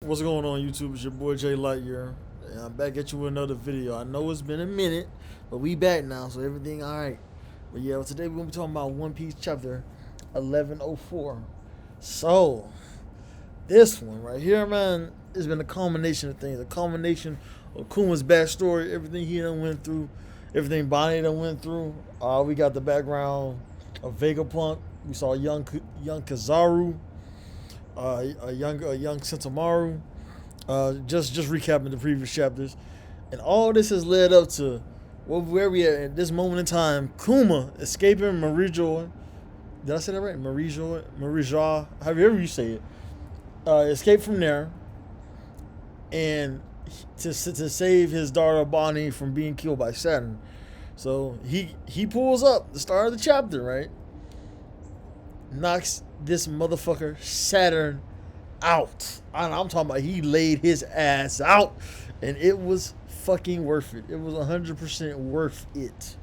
What's going on, YouTube? It's your boy Jay Lightyear, and I'm back at you with another video. I know it's been a minute, but we back now, so everything all right. But yeah, today we're gonna be talking about One Piece chapter 1104. So this one right here, man, has been a culmination of things. A culmination of Kuma's backstory, everything he done went through, everything Bonnie done went through. We got the background of Vegapunk. We saw young Kizaru. A young Sentomaru. Just recapping the previous chapters, and all this has led up to where we at this moment in time. Kuma escaping Marijoy. Did I say that right? Marijoy, however you say it. Escaped from there, and to save his daughter Bonnie from being killed by Saturn. So he pulls up the start of the chapter, right? Knocks this motherfucker Saturn out. I'm talking about he laid his ass out, and it was fucking worth it. It was 100% worth it.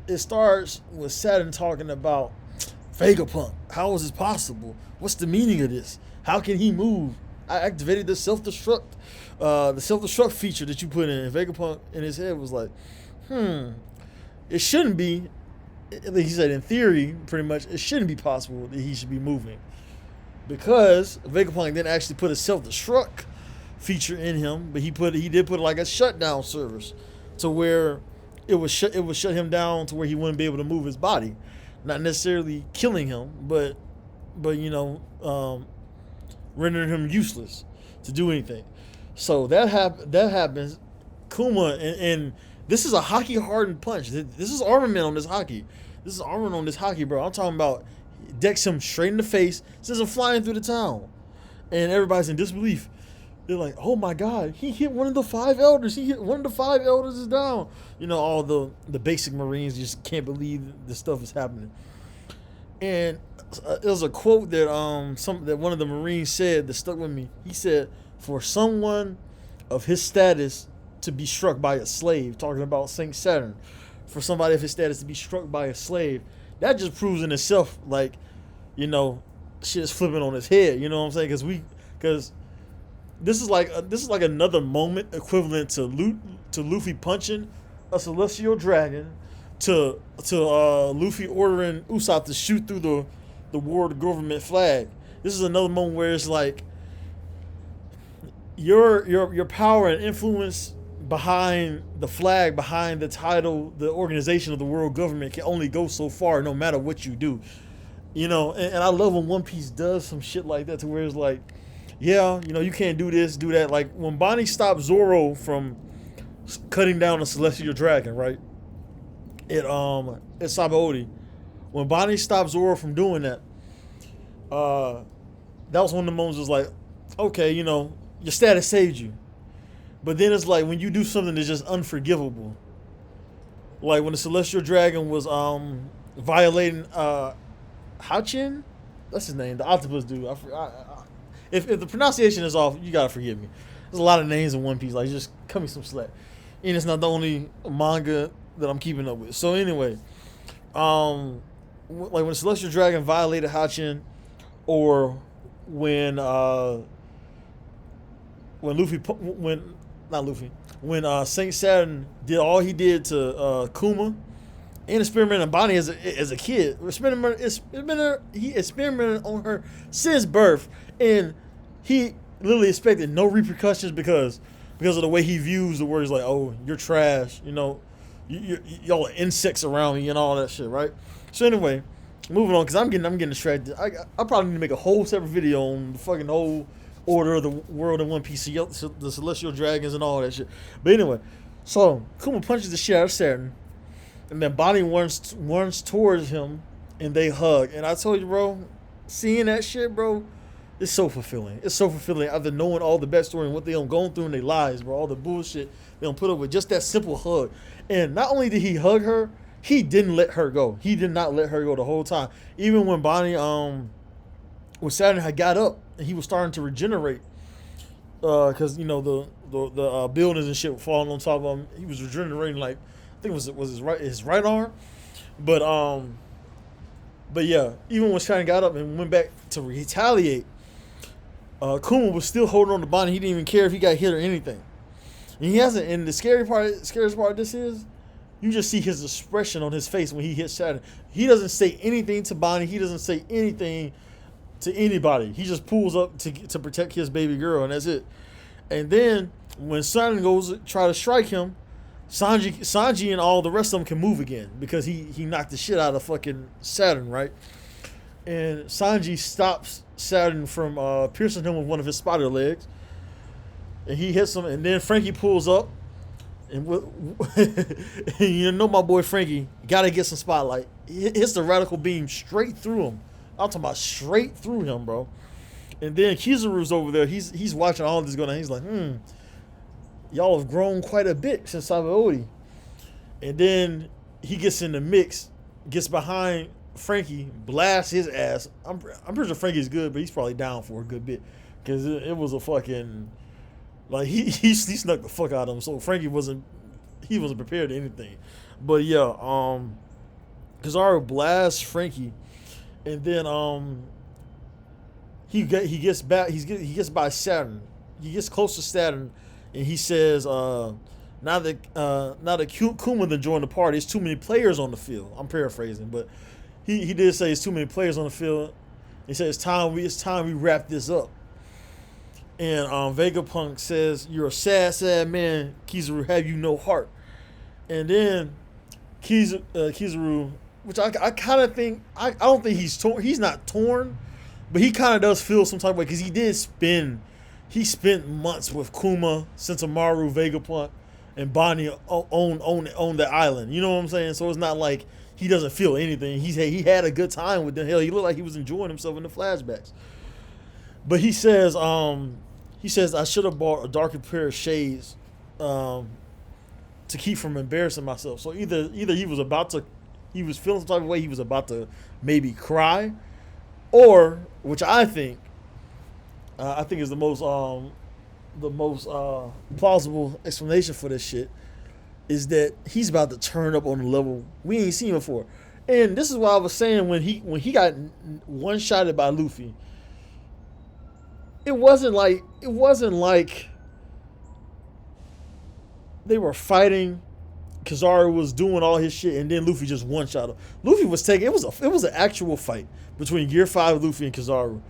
It starts with Saturn talking about Vegapunk. How is this possible? What's the meaning of this? How can he move? I activated the self-destruct feature that you put in. And Vegapunk in his head was like, it shouldn't be. He said, in theory, pretty much, it shouldn't be possible that he should be moving, because Vegapunk didn't actually put a self-destruct feature in him, but he did put like a shutdown service to where it would shut him down to where he wouldn't be able to move his body, not necessarily killing him, but rendering him useless to do anything. So that happens. Kuma and this is a Haki hardened punch. This is armament on this Haki. This is armament on this Haki, bro. I'm talking about decks him straight in the face, sends him flying through the town, and everybody's in disbelief. They're like, "Oh my God, he hit one of the five elders. He hit one of the five elders is down." All the basic Marines just can't believe this stuff is happening. And there was a quote that that one of the Marines said that stuck with me. He said, "For someone of his status to be struck by a slave," talking about Saint Saturn, for somebody of his status to be struck by a slave, that just proves in itself, like, shit is flipping on his head. You know what I'm saying? Because this is like another moment equivalent to Luffy punching a celestial dragon, to Luffy ordering Usopp to shoot through the world government flag. This is another moment where it's like your power and influence behind the flag, behind the title, the organization of the world government can only go so far, no matter what you do. And I love when One Piece does some shit like that, to where it's like, yeah, you can't do this, do that. Like when Bonnie stopped Zoro from cutting down a celestial dragon, right? At Sabaody, when Bonnie stopped Zoro from doing that, that was one of the moments. Was like, okay, your status saved you. But then it's like when you do something that's just unforgivable, like when the celestial dragon was violating Hachin, that's his name, the octopus dude. If the pronunciation is off, you gotta forgive me. There's a lot of names in One Piece. Like, just cut me some slack. And it's not the only manga that I'm keeping up with. So anyway, like when the celestial dragon violated Hachin, or when Saint Saturn did all he did to Kuma and experimented on Bonnie as a kid. He experimented on her since birth, and he literally expected no repercussions because of the way he views the words, like, "Oh, you're trash," y'all are insects around me and all that shit, right? So anyway, moving on, because I'm getting distracted. I probably need to make a whole separate video on the fucking whole order of the world in One Piece, the celestial dragons and all that shit. But anyway, so Kuma punches the shit out of Saturn, and then Bonnie runs towards him, and they hug. And I told you, bro, seeing that shit, bro, it's so fulfilling. It's so fulfilling after knowing all the backstory and what they going through in their lives, bro. All the bullshit they put up with, just that simple hug. And not only did he hug her, he didn't let her go. He did not let her go the whole time. Even when Bonnie, when Saturn had got up and he was starting to regenerate, because the buildings and shit were falling on top of him. He was regenerating, like, I think it was his right arm, but yeah, even when Saturn got up and went back to retaliate, Kuma was still holding on to Bonnie. He didn't even care if he got hit or anything. And he hasn't. And the scariest part of this is, you just see his expression on his face when he hits Saturn. He doesn't say anything to Bonnie. He doesn't say anything to anybody. He just pulls up to protect his baby girl, and that's it. And then when Saturn goes to try to strike him, Sanji and all the rest of them can move again because he knocked the shit out of fucking Saturn, right? And Sanji stops Saturn from piercing him with one of his spider legs, and he hits him. And then Frankie pulls up, and you know my boy Frankie gotta get some spotlight. He hits the radical beam straight through him. I'm talking about straight through him, bro. And then Kizaru's over there. He's watching all this going on. He's like, y'all have grown quite a bit since Sabaody. And then he gets in the mix, gets behind Frankie, blasts his ass. I'm pretty sure Frankie's good, but he's probably down for a good bit because it was a fucking, like, he snuck the fuck out of him. So Frankie wasn't prepared to anything. But yeah, Kizaru blasts Frankie, and then he gets by Saturn. He gets close to Saturn, and he says, now that Kuma then joined the party, it's too many players on the field. I'm paraphrasing, but he did say it's too many players on the field. He said it's time we wrap this up. And Vegapunk says, "You're a sad man, Kizaru. Have you no heart?" And then Kizaru, which I kind of think, I don't think he's torn. He's not torn, but he kind of does feel some type of way because he spent months with Kuma, Sentomaru, Vegapunk, and Bonnie on the island. You know what I'm saying? So it's not like he doesn't feel anything. He had a good time with them. Hell, he looked like he was enjoying himself in the flashbacks. But he says I should have bought a darker pair of shades to keep from embarrassing myself. So either he was feeling some type of way, he was about to maybe cry, or, which I think is the most plausible explanation for this shit, is that he's about to turn up on a level we ain't seen before. And this is what I was saying when he got one-shotted by Luffy. It wasn't like they were fighting, Kizaru was doing all his shit, and then Luffy just one-shot him. Luffy was taking, it was an actual fight between Gear 5 Luffy and Kizaru.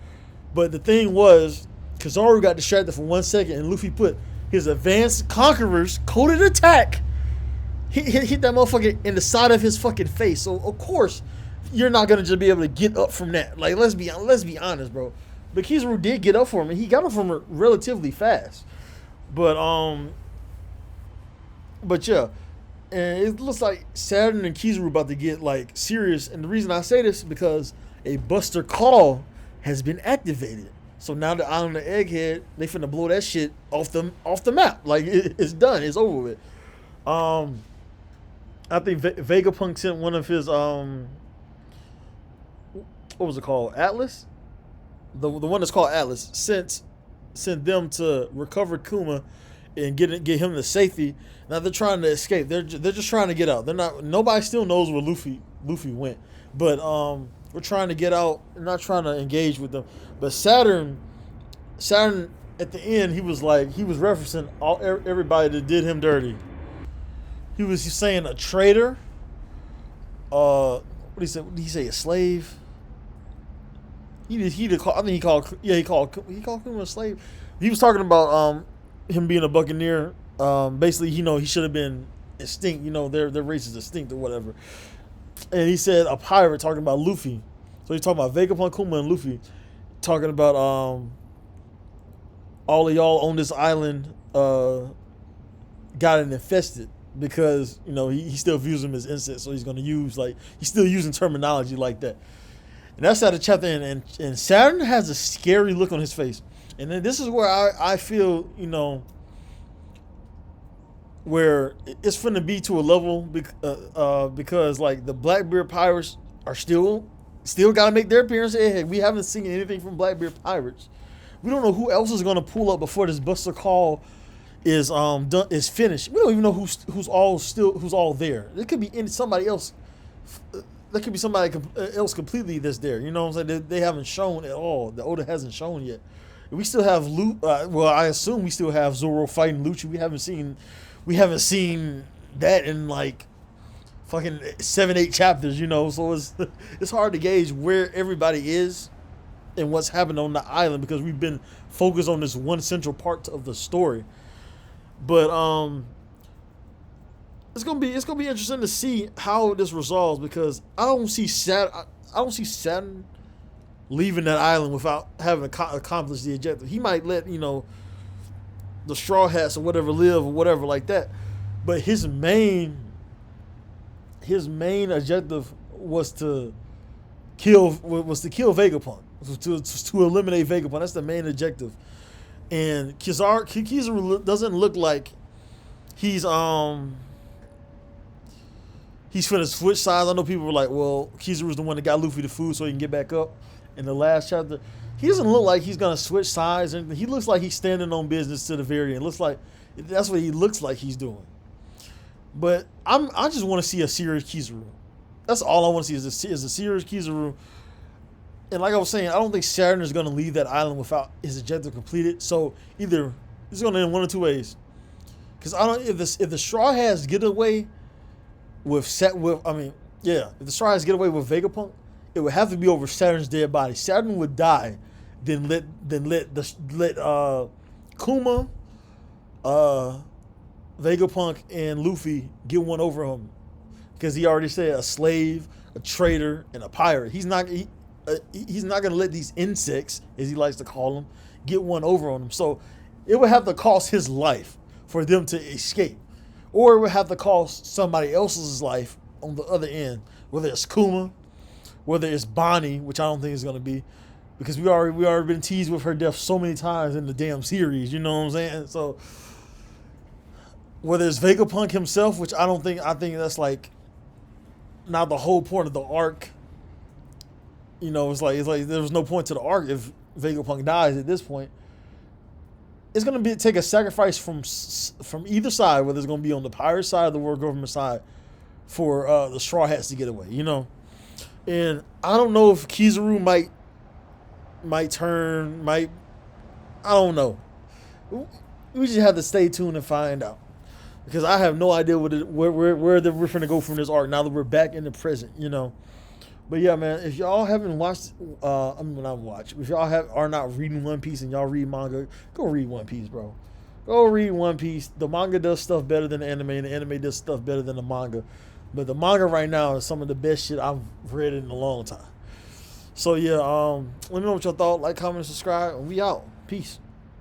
But the thing was, Kizaru got distracted for 1 second, and Luffy put his advanced Conqueror's coded attack, hit that motherfucker in the side of his fucking face. So of course you're not gonna just be able to get up from that. Like, let's be honest, bro. But Kizaru did get up for him, and he got up from her relatively fast. But yeah, and it looks like Saturn and Kizaru about to get like serious. And the reason I say this is because a Buster Call has been activated. So now the Island of Egghead, they finna blow that shit off the map. Like, it's done. It's over with. I think Vegapunk sent one of his what was it called? Atlas? The one that's called Atlas sent them to recover Kuma and get him to safety. Now they're trying to escape. They're just trying to get out. Nobody still knows where Luffy went. But we're trying to get out. We're not trying to engage with them. But Saturn at the end, he was referencing everybody that did him dirty. He was saying a traitor. What did he say? What did he say? A slave. He called Kuma a slave. He was talking about him being a buccaneer. Basically, he should have been extinct. Their race is extinct or whatever. And he said a pirate talking about Luffy. So he's talking about Vegapunk, Kuma, and Luffy, talking about all of y'all on this island got it infested because he still views them as insects. So he's gonna use he's still using terminology like that. And that's how the chapter ends. And Saturn has a scary look on his face. And then this is where I feel, where it's finna be to a level because like the Blackbeard Pirates are still gotta make their appearance. Hey, we haven't seen anything from Blackbeard Pirates. We don't know who else is gonna pull up before this Buster Call is done, is finished. We don't even know who's all there. It could be somebody else. There could be somebody else completely that's there. You know what I'm saying? They haven't shown at all. The Oda hasn't shown yet. We still have well, I assume we still have Zoro fighting Lucci. We haven't seen that in like fucking 7, 8 chapters, So it's hard to gauge where everybody is and what's happening on the island because we've been focused on this one central part of the story. But it's gonna be interesting to see how this resolves because I don't see Saturn leaving that island without having accomplished the objective. He might let the Straw Hats or whatever live or whatever like that, but his main objective was to kill Vegapunk, to eliminate Vegapunk. That's the main objective. And Kizaru doesn't look like he's finna switch sides. I know people were like, well, Kizaru's the one that got Luffy the food so he can get back up. In the last chapter, he doesn't look like he's gonna switch sides, and he looks like he's standing on business to the very end. Looks like that's what he looks like he's doing. But I just want to see a serious Kizaru. That's all I want to see is a serious Kizaru. And like I was saying, I don't think Saturn is gonna leave that island without his objective completed. So either it's gonna end one of two ways. Because if the Straw Hats get away if the Straw Hats get away with Vegapunk, it would have to be over Saturn's dead body. Saturn would die, then let Kuma, Vegapunk, and Luffy get one over him, because he already said a slave, a traitor, and a pirate. He's not gonna let these insects, as he likes to call them, get one over on him. So it would have to cost his life for them to escape, or it would have to cost somebody else's life on the other end, whether it's Kuma, whether it's Bonnie, which I don't think it's gonna be, because we already been teased with her death so many times in the damn series. You know what I'm saying? So whether it's Vegapunk himself, which I think that's like not the whole point of the arc. It's like there was no point to the arc if Vegapunk dies at this point. It's gonna take a sacrifice from either side, whether it's gonna be on the pirate side or the world government side, for the Straw Hats to get away. And I don't know if Kizaru might I don't know. We just have to stay tuned and find out, because I have no idea where we're finna go from this arc now that we're back in the present. But yeah, man, if y'all haven't watched, if y'all are not reading One Piece and y'all read manga, go read One Piece, bro. Go read One Piece. The manga does stuff better than the anime, and the anime does stuff better than the manga. But the manga right now is some of the best shit I've read in a long time. So yeah, let me know what y'all thought. Like, comment, subscribe, and we out. Peace.